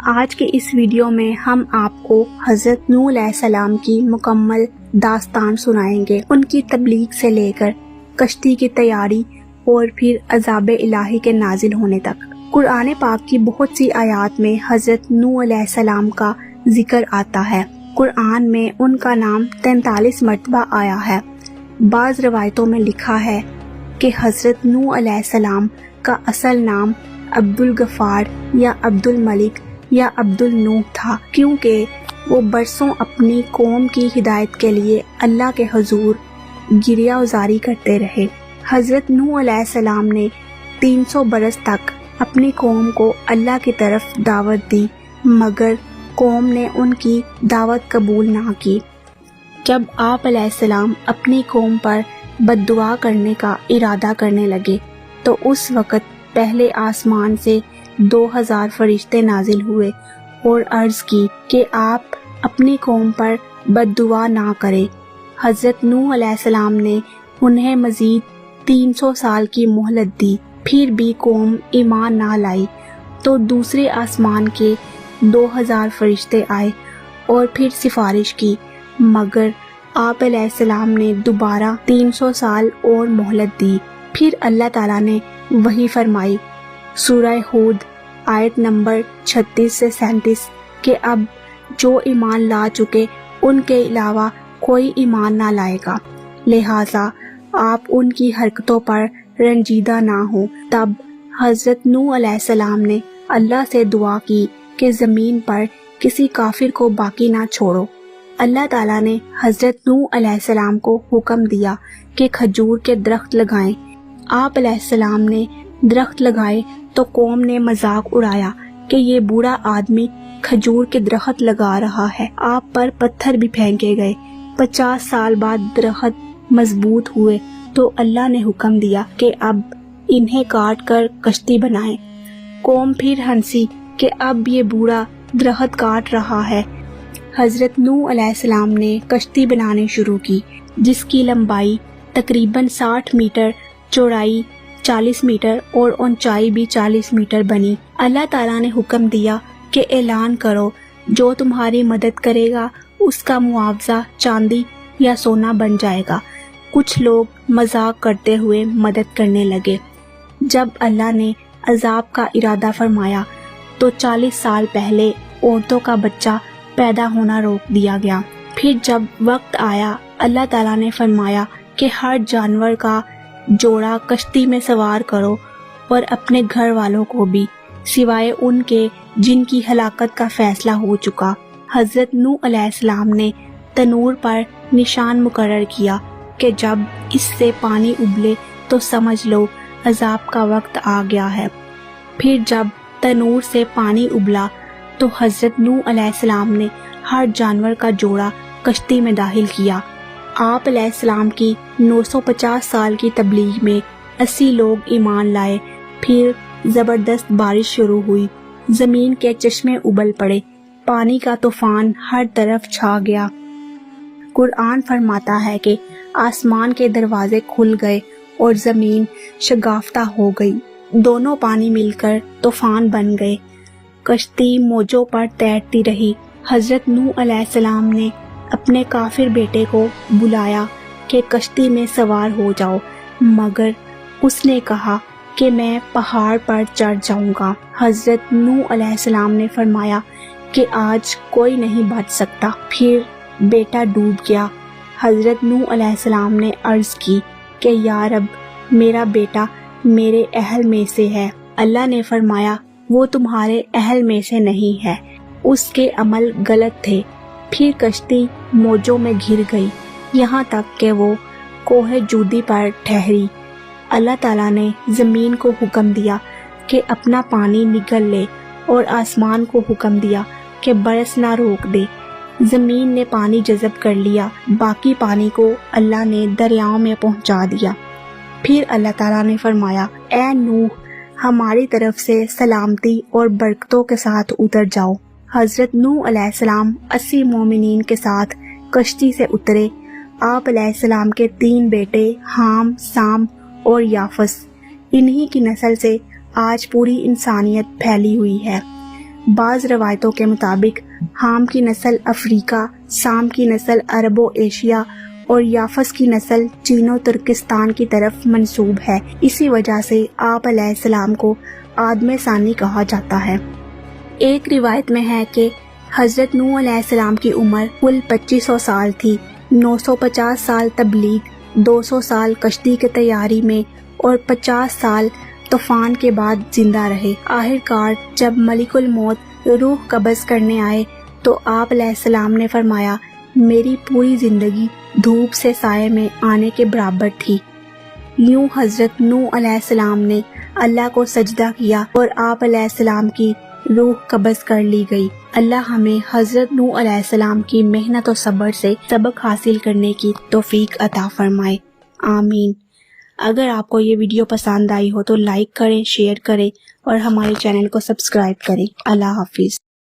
آج کے اس ویڈیو میں ہم آپ کو حضرت نوح علیہ السلام کی مکمل داستان سنائیں گے، ان کی تبلیغ سے لے کر کشتی کی تیاری اور پھر عذاب الہی کے نازل ہونے تک۔ قرآن پاک کی بہت سی آیات میں حضرت نوح علیہ السلام کا ذکر آتا ہے۔ قرآن میں ان کا نام 43 مرتبہ آیا ہے۔ بعض روایتوں میں لکھا ہے کہ حضرت نوح علیہ السلام کا اصل نام عبد الغفار یا عبد الملک یا عبد النوح تھا، کیونکہ وہ برسوں اپنی قوم کی ہدایت کے لیے اللہ کے حضور گریہ وزاری کرتے رہے۔ حضرت نوح علیہ السلام نے 300 برس تک اپنی قوم کو اللہ کی طرف دعوت دی، مگر قوم نے ان کی دعوت قبول نہ کی۔ جب آپ علیہ السلام اپنی قوم پر بد دعا کرنے کا ارادہ کرنے لگے تو اس وقت پہلے آسمان سے 2000 فرشتے نازل ہوئے اور عرض کی کہ آپ اپنی قوم پر بد دعا نہ کریں۔ حضرت نوح علیہ السلام نے انہیں مزید 300 سال کی مہلت دی، پھر بھی قوم ایمان نہ لائی تو دوسرے آسمان کے 2000 فرشتے آئے اور پھر سفارش کی، مگر آپ علیہ السلام نے دوبارہ 300 سال اور مہلت دی۔ پھر اللہ تعالیٰ نے وحی فرمائی، سورہ ہود آیت نمبر 36 سے 37 کہ اب جو ایمان لا چکے ان کے علاوہ کوئی ایمان نہ لائے گا، لہٰذا آپ ان کی حرکتوں پر رنجیدہ نہ ہوں۔ تب حضرت نوح علیہ السلام نے اللہ سے دعا کی کہ زمین پر کسی کافر کو باقی نہ چھوڑو۔ اللہ تعالیٰ نے حضرت نوح علیہ السلام کو حکم دیا کہ کھجور کے درخت لگائیں۔ آپ علیہ السلام نے درخت لگائے تو قوم نے مذاق اڑایا کہ یہ بوڑھا آدمی کھجور کے درخت لگا رہا ہے۔ آپ پر پتھر بھی پھینکے گئے۔ 50 سال بعد درخت مضبوط ہوئے تو اللہ نے حکم دیا کہ اب انہیں کاٹ کر کشتی بنائیں۔ قوم پھر ہنسی کہ اب یہ بوڑھا درخت کاٹ رہا ہے۔ حضرت نوح علیہ السلام نے کشتی بنانی شروع کی، جس کی لمبائی تقریباً 60 میٹر، چوڑائی 40 میٹر اور اونچائی بھی 40 میٹر بنی۔ اللہ تعالیٰ نے حکم دیا کہ اعلان کرو، جو تمہاری مدد کرے گا اس کا معاوضہ چاندی یا سونا بن جائے گا۔ کچھ لوگ مذاق کرتے ہوئے مدد کرنے لگے۔ جب اللہ نے عذاب کا ارادہ فرمایا تو 40 سال پہلے عورتوں کا بچہ پیدا ہونا روک دیا گیا۔ پھر جب وقت آیا اللہ تعالیٰ نے فرمایا کہ ہر جانور کا جوڑا کشتی میں سوار کرو اور اپنے گھر والوں کو بھی، سوائے ان کے جن کی ہلاکت کا فیصلہ ہو چکا۔ حضرت نوح علیہ السلام نے تنور پر نشان مقرر کیا کہ جب اس سے پانی ابلے تو سمجھ لو عذاب کا وقت آ گیا ہے۔ پھر جب تنور سے پانی ابلا تو حضرت نوح علیہ السلام نے ہر جانور کا جوڑا کشتی میں داخل کیا۔ آپ علیہ السلام کی 950 سال کی تبلیغ میں 80 لوگ ایمان لائے۔ پھر زبردست بارش شروع ہوئی، زمین کے چشمے ابل پڑے، پانی کا طوفان ہر طرف چھا گیا۔ قرآن فرماتا ہے کہ آسمان کے دروازے کھل گئے اور زمین شگافتہ ہو گئی، دونوں پانی مل کر طوفان بن گئے، کشتی موجوں پر تیرتی رہی۔ حضرت نوح علیہ السلام نے اپنے کافر بیٹے کو بلایا کہ کشتی میں سوار ہو جاؤ، مگر اس نے کہا کہ میں پہاڑ پر چڑھ جاؤں گا۔ حضرت نوح علیہ السلام نے فرمایا کہ آج کوئی نہیں بچ سکتا۔ پھر بیٹا ڈوب گیا۔ حضرت نوح علیہ السلام نے عرض کی کہ یا رب، میرا بیٹا میرے اہل میں سے ہے۔ اللہ نے فرمایا وہ تمہارے اہل میں سے نہیں ہے، اس کے عمل غلط تھے۔ پھر کشتی موجوں میں گھر گئی، یہاں تک کہ وہ کوہ جودی پر ٹھہری۔ اللہ تعالیٰ نے زمین کو حکم دیا کہ اپنا پانی نگل لے اور آسمان کو حکم دیا کہ برس نہ روک دے۔ زمین نے پانی جذب کر لیا، باقی پانی کو اللہ نے دریاؤں میں پہنچا دیا۔ پھر اللہ تعالیٰ نے فرمایا، اے نوح، ہماری طرف سے سلامتی اور برکتوں کے ساتھ اتر جاؤ۔ حضرت نوح علیہ السلام 80 مومنین کے ساتھ کشتی سے اترے۔ آپ علیہ السلام کے 3 بیٹے حام، سام اور یافس، انہی کی نسل سے آج پوری انسانیت پھیلی ہوئی ہے۔ بعض روایتوں کے مطابق حام کی نسل افریقہ، سام کی نسل عرب و ایشیا اور یافس کی نسل چین و ترکستان کی طرف منسوب ہے۔ اسی وجہ سے آپ علیہ السلام کو آدم ثانی کہا جاتا ہے۔ ایک روایت میں ہے کہ حضرت نوح علیہ السلام کی عمر کل 2500 سال تھی، 950 سال تبلیغ، 200 سال کشتی کی تیاری میں اور 50 سال طوفان کے بعد زندہ رہے۔ آخر کار جب ملک الموت روح قبض کرنے آئے تو آپ علیہ السلام نے فرمایا، میری پوری زندگی دھوپ سے سائے میں آنے کے برابر تھی۔ یوں حضرت نوح علیہ السلام نے اللہ کو سجدہ کیا اور آپ علیہ السلام کی روح قبض کر لی گئی۔ اللہ ہمیں حضرت نوح علیہ السلام کی محنت و صبر سے سبق حاصل کرنے کی توفیق عطا فرمائے، آمین۔ اگر آپ کو یہ ویڈیو پسند آئی ہو تو لائک کریں، شیئر کریں اور ہمارے چینل کو سبسکرائب کریں۔ اللہ حافظ۔